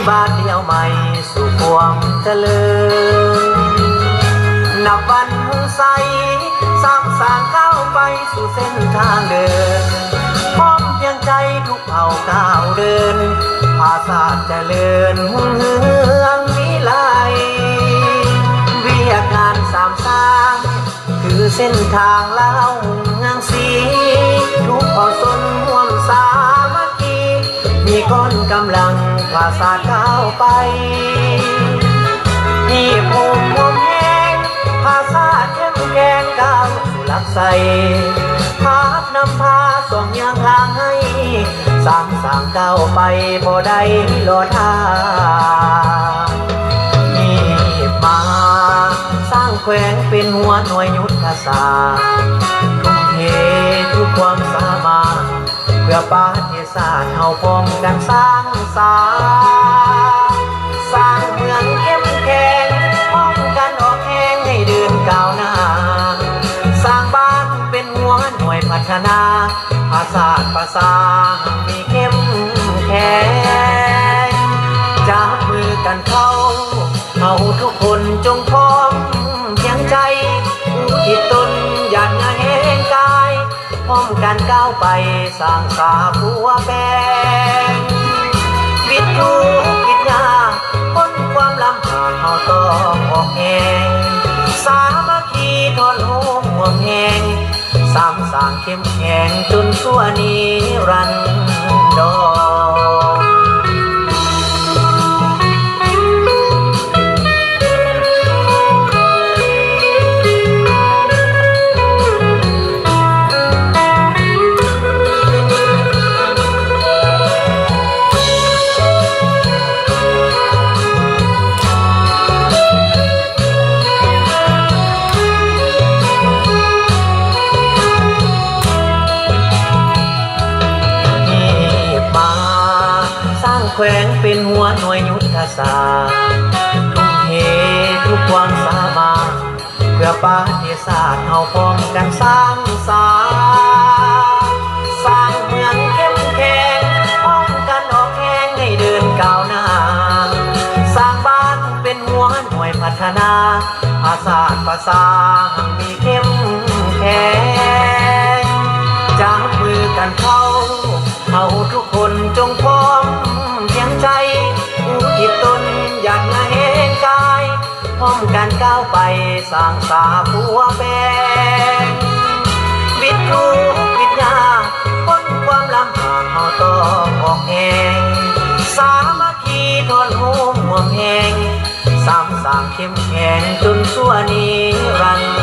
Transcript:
บาทเดียวใหม่สู่ความเจริญนับวันมุ่งใสสร้างก้าวไปสู่เส้นทางเดินพร้อมเพียงใจทุกเผ่าก้าวเดินภาษาเจริญหุ่นเฮืองวิไลวิทยาการสร้างคือเส้นทางเล่าเมืองศรีทุกเผ่าชนร่วมสามัคคีมีก้อนกำลังภาษาก้าวไปนี่ภูมิรวมแห่งภาษาเข้มแข็งก้าวสู่หลักใสภาพนำพาส่องยังทางให้สร้างก้าวไปบ่ได้รอท่านี่มาสร้างแขวงเป็นหัวหน่วยยุทธศาสตร์ทุ่มเททุกความสามารถเพื่อประเทศชาติเฮาพร้อมกันสร้างเมืองเข้มแข็งพร้อมกันออกแข่งให้เดินก้าวหน้าสร้างบ้านเป็นหัวหน่วยพัฒนาภาษามีเข้มแข็งจับมือกันเข้าทุกคนจงพร้อมเพียงใจอุทิศตนหยัดเหนื่อยกายพร้อมกันก้าวไปสร้างสาบัวแปลงวิทยุวิทยาพ้นความลำบากเฮาต้องออกแห่งสามัคคีทนห่วงแห่งสร้างเข้มแข็งจนชั่วนิรันดรแขวงเป็นหัวหน่วยยุทธศาสตร์ทุ่มเททุกความสามารถเพื่อประเทศชาติเฮาพร้อมกันสร้างเมืองเข้มแข็งพร้อมกันออกแข่งให้เดินก้าวหน้าสร้างบ้านเป็นหัวหน่วยพัฒนาภาษามีเข้มแข็งจับมือกันเข้าทุกคนจงพร้อมเพียงใจอุทิศตนหยัดเหนื่อยกายพร้อมกันก้าวไปสร้างสาบัวแปลงวิทยุวิทยาพ้นความลำบากเฮาต้องออกแห่งสามัคคีทนห่วงแห่งสร้างเข้มแข็งจนชั่วนิรันดร์